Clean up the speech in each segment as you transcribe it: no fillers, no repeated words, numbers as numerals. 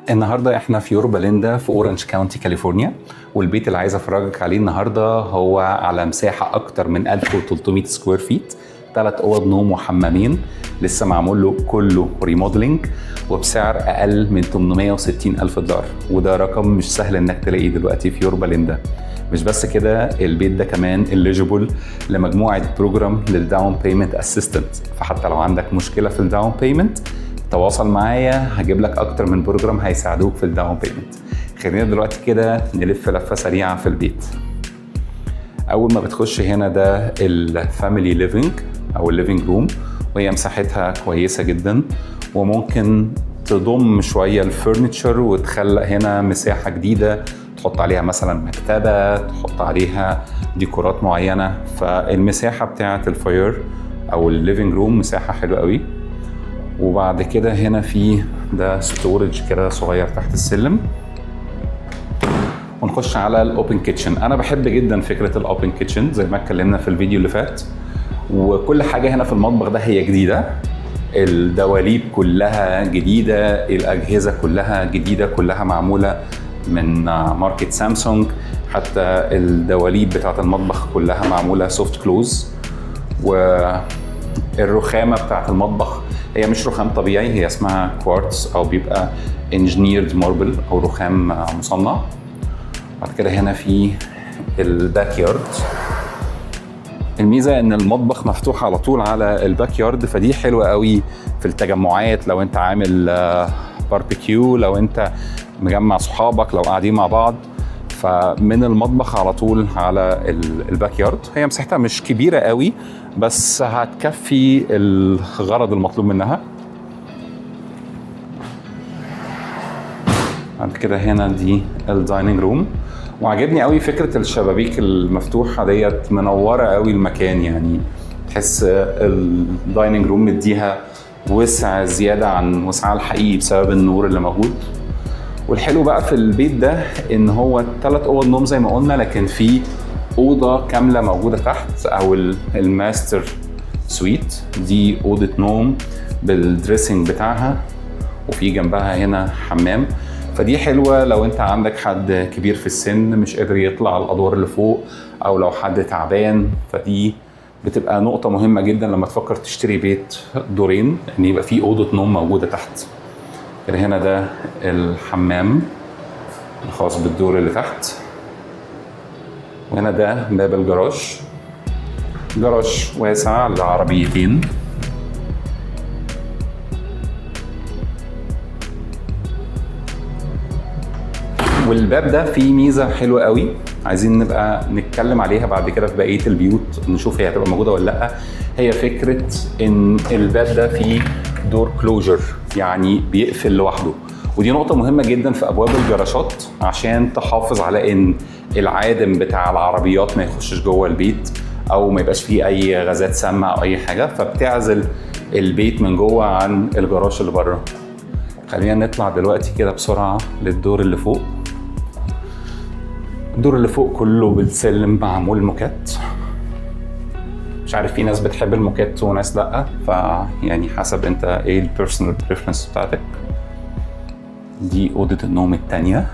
النهارده احنا في يوربا ليندا في اورنج كاونتي كاليفورنيا، والبيت اللي عايز افرجك عليه النهارده هو على مساحه اكتر من 1300 سكوير فيت، 3 اوض نوم وحمامين، لسه معمول له كله ريموديلنج وبسعر اقل من $860,000، وده رقم مش سهل انك تلاقيه دلوقتي في يوربا ليندا. مش بس كده، البيت ده كمان eligible لمجموعه بروجرام للداون بيمنت اسيستنت، فحتى لو عندك مشكله في الداون بيمنت تواصل معايا، هجيب لك اكتر من بروجرام هيساعدوك في الداون بيمنت. خلينا دلوقتي كده نلف لفه سريعه في البيت. اول ما بتخش هنا ده الفاميلي ليفينج او الليفينج روم، وهي مساحتها كويسه جدا، وممكن تضم شويه الفurniture وتخلق هنا مساحه جديده تحط عليها مثلا مكتبه، تحط عليها ديكورات معينه. فالمساحه بتاعه الفاير او الليفينج روم مساحه حلوه قوي. وبعد كده هنا في ده ستورج كده صغير تحت السلم، ونخش على الاوبن كيتشن. انا بحب جدا فكره الاوبن كيتشن زي ما اتكلمنا في الفيديو اللي فات، وكل حاجه هنا في المطبخ ده هي جديده، الدواليب كلها جديده، الاجهزه كلها جديده، كلها معموله من ماركة سامسونج، حتى الدواليب بتاعه المطبخ كلها معموله سوفت كلوز. والرخامه بتاعه المطبخ هي مش رخام طبيعي، هي اسمها كوارتز او بيبقى انجينيرد ماربل او رخام مصنع. بعد كده هنا في الباك يارد. الميزه ان المطبخ مفتوح على طول على الباك يارد، فدي حلوه قوي في التجمعات، لو انت عامل باربيكيو، لو انت مجمع صحابك، لو قاعدين مع بعض، فمن المطبخ على طول على الباك يارد. هي مساحتها مش كبيره قوي بس هتكفي الغرض المطلوب منها. بعد كده هنا دي الدايننج روم، وعجبني قوي فكره الشبابيك المفتوحه ديت، منوره قوي المكان، يعني تحس الدايننج روم مديها وسع زياده عن وسعها الحقيقي بسبب النور اللي موجود. والحلو بقى في البيت ده ان هو 3 اوض نوم زي ما قلنا، لكن في اوضه كامله موجوده تحت او الماستر سويت، دي اوضه نوم بالدريسنج بتاعها، وفي جنبها هنا حمام. فدي حلوه لو انت عندك حد كبير في السن مش قادر يطلع الادوار اللي فوق، او لو حد تعبان، فدي بتبقى نقطه مهمه جدا لما تفكر تشتري بيت دورين، ان يبقى في اوضه نوم موجوده تحت. هنا ده الحمام الخاص بالدور اللي تحت، وهنا ده باب الجراج، جراج واسع لعربيتين. والباب ده فيه ميزه حلوه قوي، عايزين نبقى نتكلم عليها بعد كده في بقيه البيوت، نشوف هي هتبقى موجوده ولا لا. هي فكره ان الباب ده فيه دور كلوجر، يعني بيقفل لوحده، ودي نقطه مهمه جدا في ابواب الجراشات عشان تحافظ على ان العادم بتاع العربيات ما يخشش جوه البيت، او ما يبقاش فيه اي غازات سامه او اي حاجه، فبتعزل البيت من جوه عن الجراج اللي بره. خلينا نطلع دلوقتي كده بسرعه للدور اللي فوق. الدور اللي فوق كله بالسلم معمول موكات، مش عارف، في ناس بتحب الموكات وناس لا، فيعني حسب انت ايه البيرسونال بريفرنس بتاعتك. دي اوضه النوم الثانيه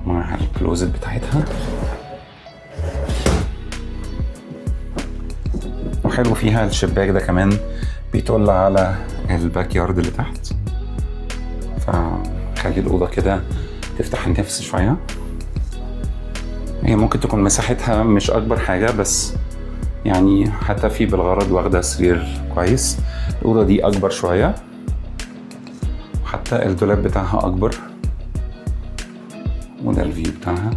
مع الكلوزت بتاعتها، وحلو فيها الشباك ده كمان بيطل على الباك يارد اللي تحت، فخلي الاوضه كده تفتح النفس شويه. هي ممكن تكون مساحتها مش اكبر حاجه، بس يعني حتى في بالغرض واخده سرير كويس. الاوضه دي اكبر شويه، وحتى الدولاب بتاعها اكبر، وده الفيو بتاعها.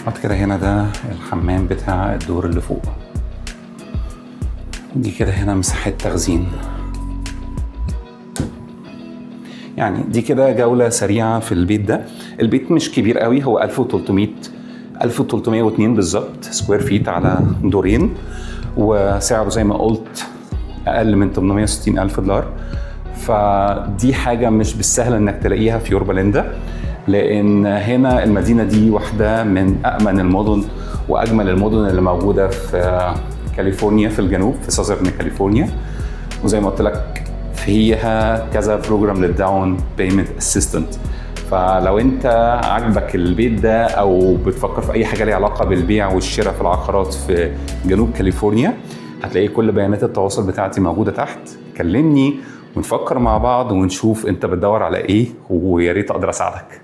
بعد كده هنا ده الحمام بتاع الدور اللي فوق، ودي كده هنا مساحه تخزين. يعني دي كده جولة سريعة في البيت ده. البيت مش كبير قوي، هو 1302 بالظبط سكوير فيت على دورين، وسعره زي ما قلت أقل من $860,000. فدي حاجة مش بالسهل انك تلاقيها في يوربا ليندا، لان هنا المدينة دي واحدة من أأمن المدن وأجمل المدن اللي موجودة في كاليفورنيا في الجنوب، في ساذرن كاليفورنيا. وزي ما قلت لك فيها كذا بروجرام للداون بيمنت اسيستنت. فلو انت عاجبك البيت ده او بتفكر في اي حاجه ليها علاقه بالبيع والشراء في العقارات في جنوب كاليفورنيا، هتلاقي كل بيانات التواصل بتاعتي موجوده تحت. كلمني ونفكر مع بعض ونشوف انت بتدور على ايه، ويا ريت اقدر اساعدك.